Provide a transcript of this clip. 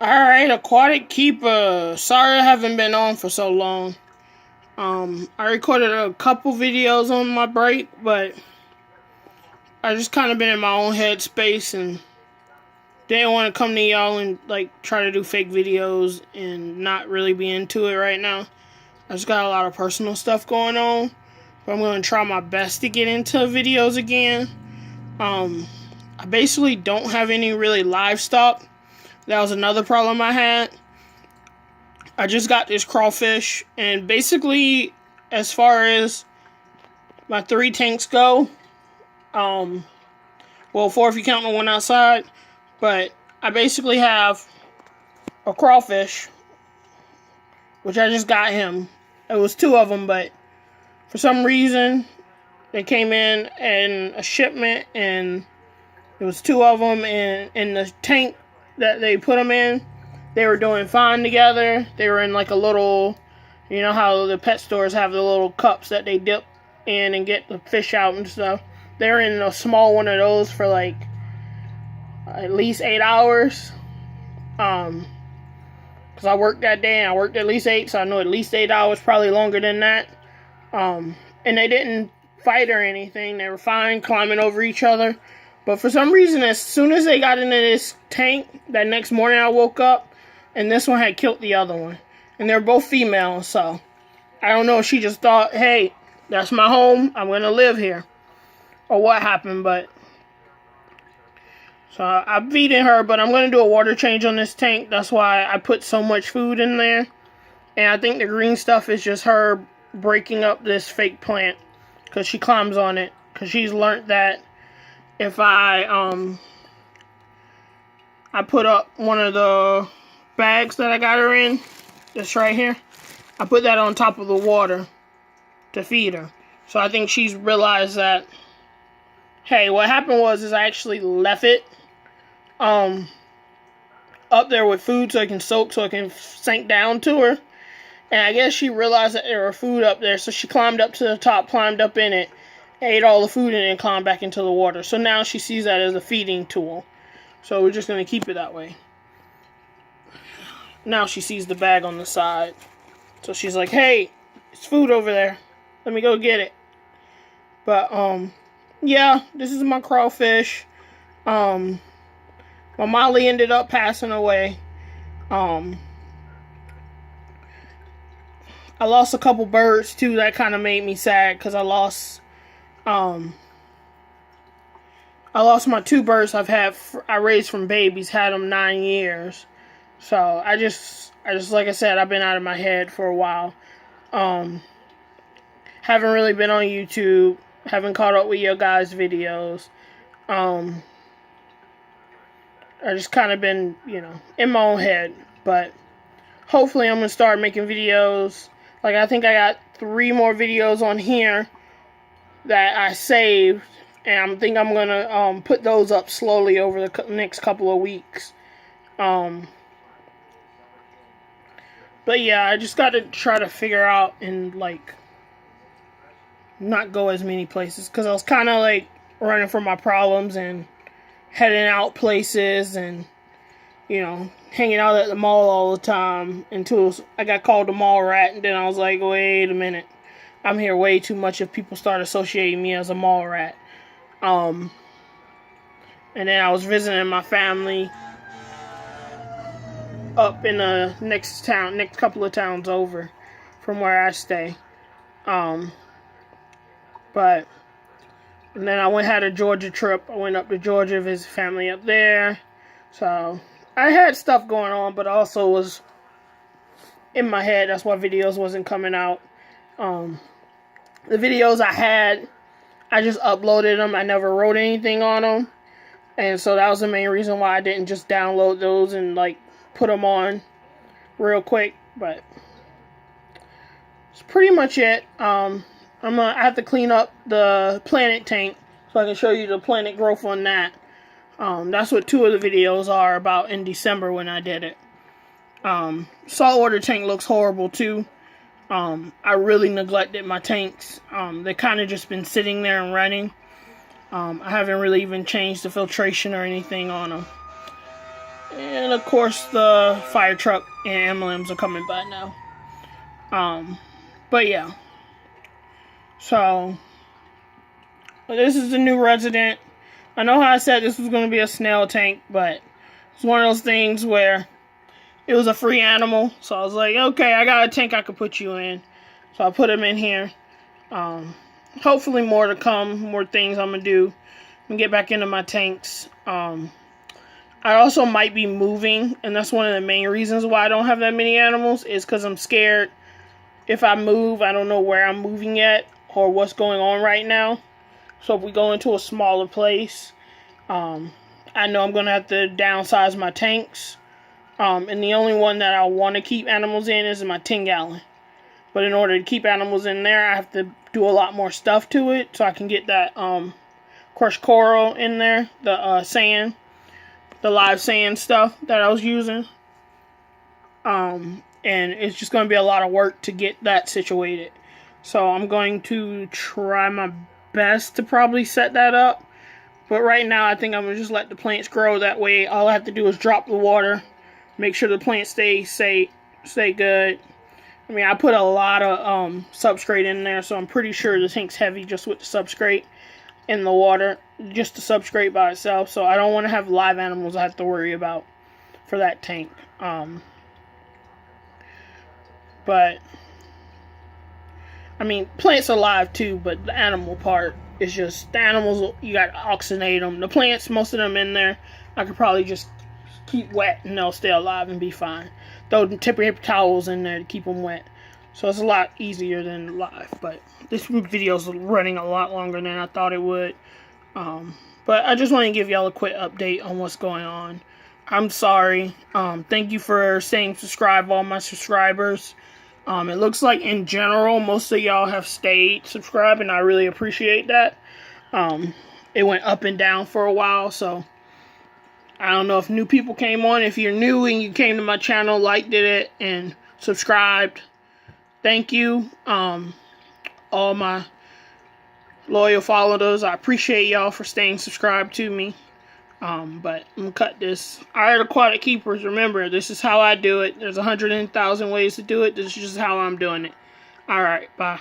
Alright, Aquatic Keeper. Sorry I haven't been on for so long. I recorded a couple videos on my break, but I just kind of been in my own headspace and didn't want to come to y'all and try to do fake videos and not really be into it right now. I just got a lot of personal stuff going on, but I'm going to try my best to get into videos again. I basically don't have any really livestock. That was another problem I had. I just got this crawfish, and basically, as far as my 3 tanks go, well, 4 if you count the one outside, but I basically have a crawfish, which I just got him. It was 2 of them, but for some reason, they came in a shipment, and it was 2 of them, and in the tank that they put them in, they were doing fine together. They were in like a little, you know how the pet stores have the little cups that they dip in and get the fish out and stuff. They were in a small one of those for like at least 8 hours. Because I worked that day and I worked at least 8, so I know at least 8 hours, probably longer than that. And they didn't fight or anything. They were fine climbing over each other. But for some reason, as soon as they got into this tank, that next morning I woke up, and this one had killed the other one. And they're both females, so I don't know if she just thought, hey, that's my home, I'm going to live here. Or what happened, but... So I'm feeding her, but I'm going to do a water change on this tank. That's why I put so much food in there. And I think the green stuff is just her breaking up this fake plant, because she climbs on it. Because she's learned that if I put up one of the bags that I got her in, this right here, I put that on top of the water to feed her. So I think she's realized that, hey, what happened was I actually left it up there with food so it can soak, so it can sink down to her. And I guess she realized that there was food up there, so she climbed up to the top, climbed up in it, ate all the food, and then climbed back into the water. So now she sees that as a feeding tool. So we're just going to keep it that way. Now she sees the bag on the side. So she's like, hey, it's food over there. Let me go get it. But, yeah, this is my crawfish. My Molly ended up passing away. I lost a couple birds, too. That kind of made me sad, because I lost my 2 birds I raised from babies, had them 9 years. So I just like I said, I've been out of my head for a while. Haven't really been on YouTube, haven't caught up with your guys' videos. I just kind of been, in my own head, but hopefully I'm going to start making videos. Like, I think I got 3 more videos on here that I saved, and I think I'm going to put those up slowly over the next couple of weeks. But yeah, I just got to try to figure out and, not go as many places, because I was kind of, running from my problems and heading out places and, hanging out at the mall all the time until I got called a mall rat, and then I was like, wait a minute. I'm here way too much if people start associating me as a mall rat. And then I was visiting my family up in the next couple of towns over from where I stay. And then I had a Georgia trip. I went up to Georgia, visit family up there. So I had stuff going on, but also was in my head. That's why videos wasn't coming out. The videos I had, I just uploaded them. I never wrote anything on them. And so that was the main reason why I didn't just download those and put them on real quick. But it's pretty much it. I have to clean up the planet tank so I can show you the planet growth on that. That's what 2 of the videos are about in December when I did it. Saltwater tank looks horrible too. I really neglected my tanks. They kind of just been sitting there and running. I haven't really even changed the filtration or anything on them. And of course the fire truck and emblems are coming by now. But yeah. So this is the new resident. I know how I said this was going to be a snail tank, but it's one of those things where it was a free animal. So I was like, okay, I got a tank I could put you in. So I put him in here. Hopefully more to come, more things I'm going to do and get back into my tanks. I also might be moving, and that's one of the main reasons why I don't have that many animals, is because I'm scared if I move, I don't know where I'm moving at or what's going on right now. So if we go into a smaller place, I know I'm going to have to downsize my tanks. And the only one that I want to keep animals in is my 10-gallon. But in order to keep animals in there, I have to do a lot more stuff to it, so I can get that crushed coral in there, the sand, the live sand stuff that I was using. And it's just going to be a lot of work to get that situated. So I'm going to try my best to probably set that up. But right now, I think I'm going to just let the plants grow. That way, all I have to do is drop the water, make sure the plants stay good. I mean, I put a lot of substrate in there, so I'm pretty sure the tank's heavy just with the substrate and the water, just the substrate by itself. So I don't want to have live animals I have to worry about for that tank. But I mean, plants are live too, but the animal part is just the animals. You got to oxygenate them. The plants, most of them in there, I could probably just keep wet and they'll stay alive and be fine. Throw the paper towels in there to keep them wet. So it's a lot easier than live. But this video is running a lot longer than I thought it would. But I just want to give y'all a quick update on what's going on. I'm sorry. Thank you for staying subscribed, all my subscribers. It looks like in general, most of y'all have stayed subscribed, and I really appreciate that. It went up and down for a while, so I don't know if new people came on. If you're new and you came to my channel, liked it, and subscribed, thank you. All my loyal followers, I appreciate y'all for staying subscribed to me. But I'm gonna cut this. Alright, Aquatic Keepers, remember, this is how I do it. There's 100,000 ways to do it. This is just how I'm doing it. Alright, bye.